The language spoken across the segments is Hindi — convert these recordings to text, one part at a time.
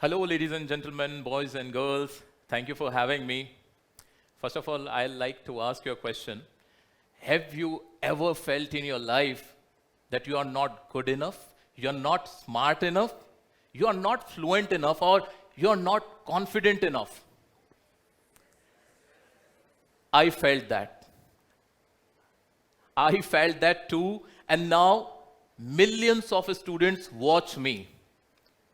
Hello, ladies and gentlemen, boys and girls. Thank you for having me. First of all, I'd like to ask you a question. Have you ever felt in your life that you are not good enough, you're not smart enough, you are not fluent enough, or you're not confident enough? I felt that. I felt that too, and now millions of students watch me.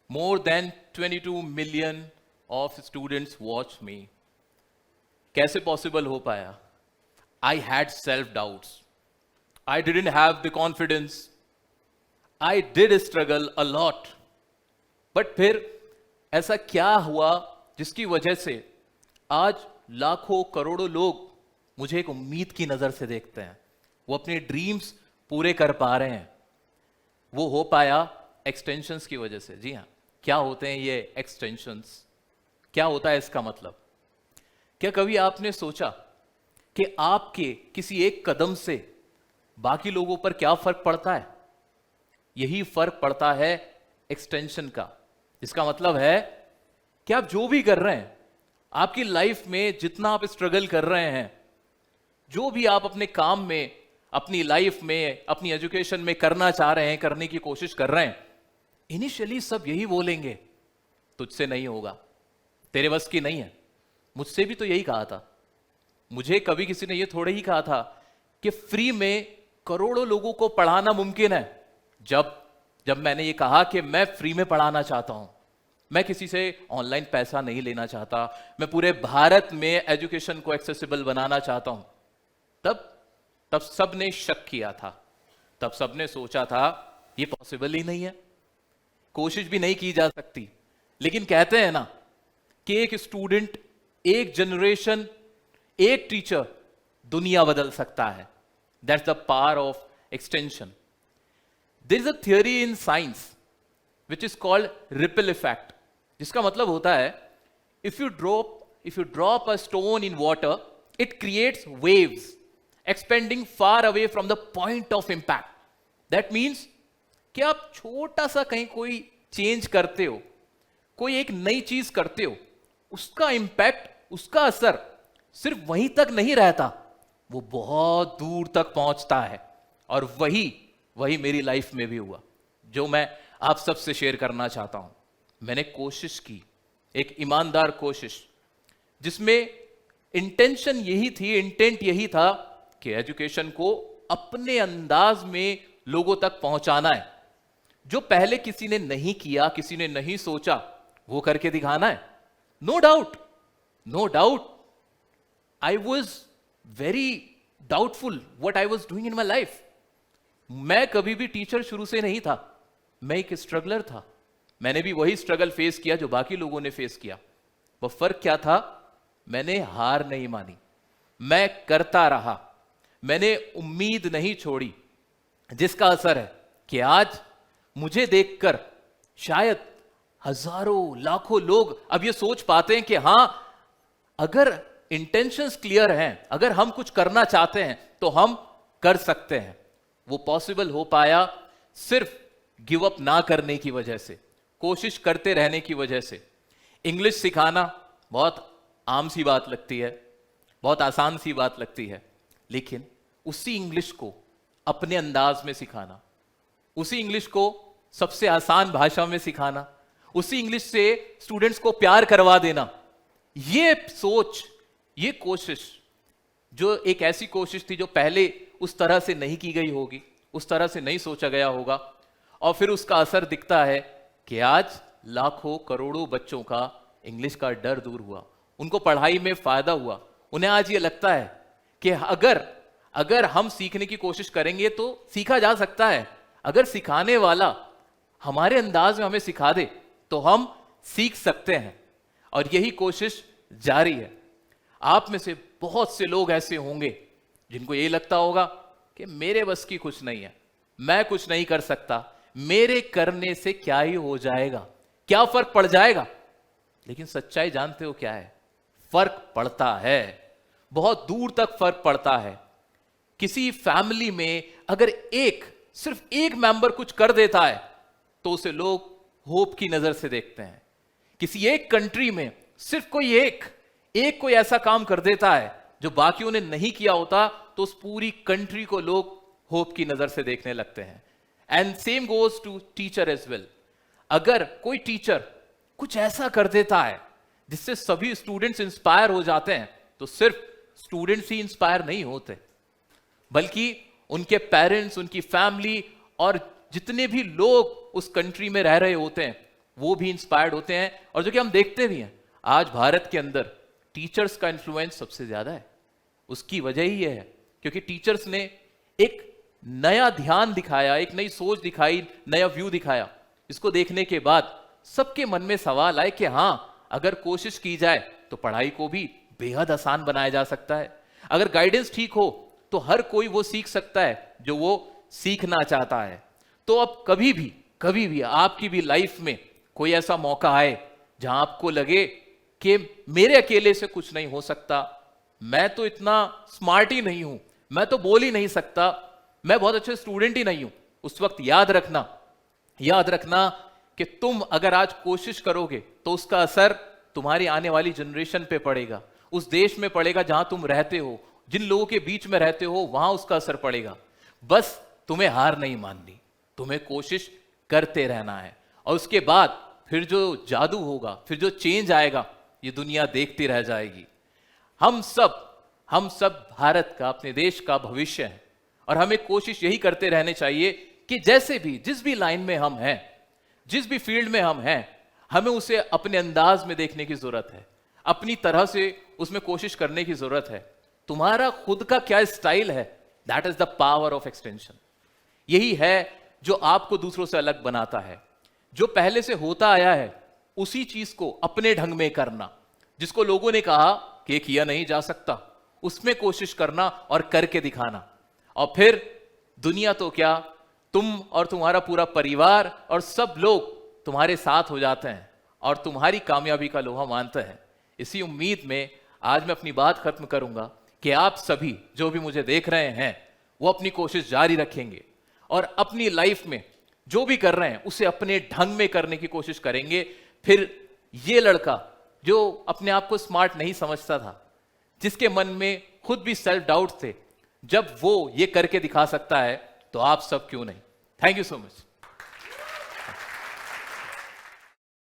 More than 22 million of students watch me. कैसे possible हो पाया? I had self-doubts. I didn't have the confidence. I did struggle a lot. But फिर ऐसा क्या हुआ जिसकी वजह से आज लाखों करोड़ों लोग मुझे एक उम्मीद की नजर से देखते हैं, वो अपने ड्रीम्स पूरे कर पा रहे हैं? वो हो पाया एक्सटेंशंस की वजह से। जी हाँ, क्या होते हैं ये एक्सटेंशंस? क्या होता है इसका मतलब? क्या कभी आपने सोचा कि आपके किसी एक कदम से बाकी लोगों पर क्या फर्क पड़ता है? यही फर्क पड़ता है एक्सटेंशन का। इसका मतलब है कि आप जो भी कर रहे हैं, आपकी लाइफ में जितना आप स्ट्रगल कर रहे हैं, जो भी आप अपने काम में, अपनी लाइफ में, अपनी एजुकेशन में करना चाह रहे हैं, करने की कोशिश कर रहे हैं, इनिशियली सब यही बोलेंगे, तुझसे नहीं होगा, तेरे बस की नहीं है। मुझसे भी तो यही कहा था। मुझे कभी किसी ने यह थोड़े ही कहा था कि फ्री में करोड़ों लोगों को पढ़ाना मुमकिन है। जब मैंने ये कहा कि मैं फ्री में पढ़ाना चाहता हूं, मैं किसी से ऑनलाइन पैसा नहीं लेना चाहता, मैं पूरे भारत में एजुकेशन को एक्सेसिबल बनाना चाहता हूं, तब सबने शक किया था। तब सबने सोचा था ये पॉसिबल ही नहीं है, कोशिश भी नहीं की जा सकती। लेकिन कहते हैं ना कि एक स्टूडेंट, एक जनरेशन, एक टीचर दुनिया बदल सकता है। That's the power of extension. There is a theory in science which is called ripple effect, जिसका मतलब होता है if you drop a stone in water, it creates waves expanding far away from the point of impact. That means कि आप छोटा सा कहीं कोई चेंज करते हो, कोई एक नई चीज करते हो, उसका इंपैक्ट, उसका असर सिर्फ वहीं तक नहीं रहता, वो बहुत दूर तक पहुंचता है। और वही मेरी लाइफ में भी हुआ, जो मैं आप सबसे शेयर करना चाहता हूं। मैंने कोशिश की, एक ईमानदार कोशिश, जिसमें इंटेंशन यही थी, इंटेंट यही था कि एजुकेशन को अपने अंदाज में लोगों तक पहुंचाना है। जो पहले किसी ने नहीं किया, किसी ने नहीं सोचा, वो करके दिखाना है। No doubt I was very doubtful what I was doing in my life. मैं कभी भी टीचर शुरू से नहीं था, मैं एक स्ट्रगलर था। मैंने भी वही स्ट्रगल फेस किया जो बाकी लोगों ने फेस किया। वो फर्क क्या था? मैंने हार नहीं मानी, मैं करता रहा, मैंने उम्मीद नहीं छोड़ी, जिसका असर है कि आज मुझे देखकर शायद हजारों लाखों लोग अब ये सोच पाते हैं कि हां, अगर इंटेंशंस क्लियर हैं, अगर हम कुछ करना चाहते हैं तो हम कर सकते हैं। वो पॉसिबल हो पाया सिर्फ गिव अप ना करने की वजह से, कोशिश करते रहने की वजह से। इंग्लिश सिखाना बहुत आम सी बात लगती है, बहुत आसान सी बात लगती है, लेकिन उसी इंग्लिश को अपने अंदाज में सिखाना, उसी इंग्लिश को सबसे आसान भाषा में सिखाना, उसी इंग्लिश से स्टूडेंट्स को प्यार करवा देना, ये सोच, ये कोशिश, जो एक ऐसी कोशिश थी जो पहले उस तरह से नहीं की गई होगी, उस तरह से नहीं सोचा गया होगा, और फिर उसका असर दिखता है कि आज लाखों करोड़ों बच्चों का इंग्लिश का डर दूर हुआ, उनको पढ़ाई में फायदा हुआ। उन्हें आज ये लगता है कि अगर हम सीखने की कोशिश करेंगे तो सीखा जा सकता है। अगर सिखाने वाला हमारे अंदाज में हमें सिखा दे तो हम सीख सकते हैं, और यही कोशिश जारी है। आप में से बहुत से लोग ऐसे होंगे जिनको ये लगता होगा कि मेरे बस की कुछ नहीं है, मैं कुछ नहीं कर सकता, मेरे करने से क्या ही हो जाएगा, क्या फर्क पड़ जाएगा। लेकिन सच्चाई जानते हो क्या है? फर्क पड़ता है, बहुत दूर तक फर्क पड़ता है। किसी फैमिली में अगर सिर्फ एक मेंबर कुछ कर देता है तो उसे लोग होप की नजर से देखते हैं। किसी एक कंट्री में सिर्फ कोई एक कोई ऐसा काम कर देता है जो बाकियों ने नहीं किया होता, तो उस पूरी कंट्री को लोग होप की नजर से देखने लगते हैं। And same goes to teacher as well. अगर कोई टीचर कुछ ऐसा कर देता है जिससे सभी स्टूडेंट्स इंस्पायर हो जाते हैं, तो सिर्फ स्टूडेंट्स ही इंस्पायर नहीं होते, बल्कि उनके पेरेंट्स, उनकी फैमिली और जितने भी लोग उस कंट्री में रह रहे होते हैं वो भी इंस्पायर्ड होते हैं। और जो कि हम देखते भी हैं, आज भारत के अंदर टीचर्स का इन्फ्लुएंस सबसे ज्यादा है। उसकी वजह ही यह है क्योंकि टीचर्स ने एक नया ध्यान दिखाया, एक नई सोच दिखाई, नया व्यू दिखाया। इसको देखने के बाद सबके मन में सवाल आए कि हां, अगर कोशिश की जाए तो पढ़ाई को भी बेहद आसान बनाया जा सकता है। अगर गाइडेंस ठीक हो तो हर कोई वो सीख सकता है जो वो सीखना चाहता है। तो अब कभी भी आपकी भी लाइफ में कोई ऐसा मौका आए जहां आपको लगे कि मेरे अकेले से कुछ नहीं हो सकता, मैं तो इतना स्मार्ट ही नहीं हूं, मैं तो बोल ही नहीं सकता, मैं बहुत अच्छे स्टूडेंट ही नहीं हूं, उस वक्त याद रखना कि तुम अगर आज कोशिश करोगे तो उसका असर तुम्हारी आने वाली जनरेशन पे पड़ेगा, उस देश में पड़ेगा जहां तुम रहते हो, जिन लोगों के बीच में रहते हो वहां उसका असर पड़ेगा। बस तुम्हें हार नहीं माननी, तुम्हें कोशिश करते रहना है। और उसके बाद फिर जो जादू होगा, फिर जो चेंज आएगा, ये दुनिया देखती रह जाएगी। हम सब भारत का, अपने देश का भविष्य है और हमें कोशिश यही करते रहने चाहिए कि जैसे भी, जिस भी लाइन में हम हैं, जिस भी फील्ड में हम हैं, हमें उसे अपने अंदाज में देखने की जरूरत है, अपनी तरह से उसमें कोशिश करने की जरूरत है। तुम्हारा खुद का क्या स्टाइल है, that is the power of extension. यही है जो आपको दूसरों से अलग बनाता है। जो पहले से होता आया है उसी चीज को अपने ढंग में करना, जिसको लोगों ने कहा कि किया नहीं जा सकता, उसमें कोशिश करना और करके दिखाना। और फिर दुनिया तो क्या, तुम और तुम्हारा पूरा परिवार और सब लोग तुम्हारे साथ हो जाते हैं और तुम्हारी कामयाबी का लोहा मानते हैं। इसी उम्मीद में आज मैं अपनी बात खत्म करूंगा कि आप सभी जो भी मुझे देख रहे हैं वो अपनी कोशिश जारी रखेंगे और अपनी लाइफ में जो भी कर रहे हैं उसे अपने ढंग में करने की कोशिश करेंगे। फिर ये लड़का जो अपने आप को स्मार्ट नहीं समझता था, जिसके मन में खुद भी सेल्फ डाउट थे, जब वो ये करके दिखा सकता है तो आप सब क्यों नहीं। Thank you so much.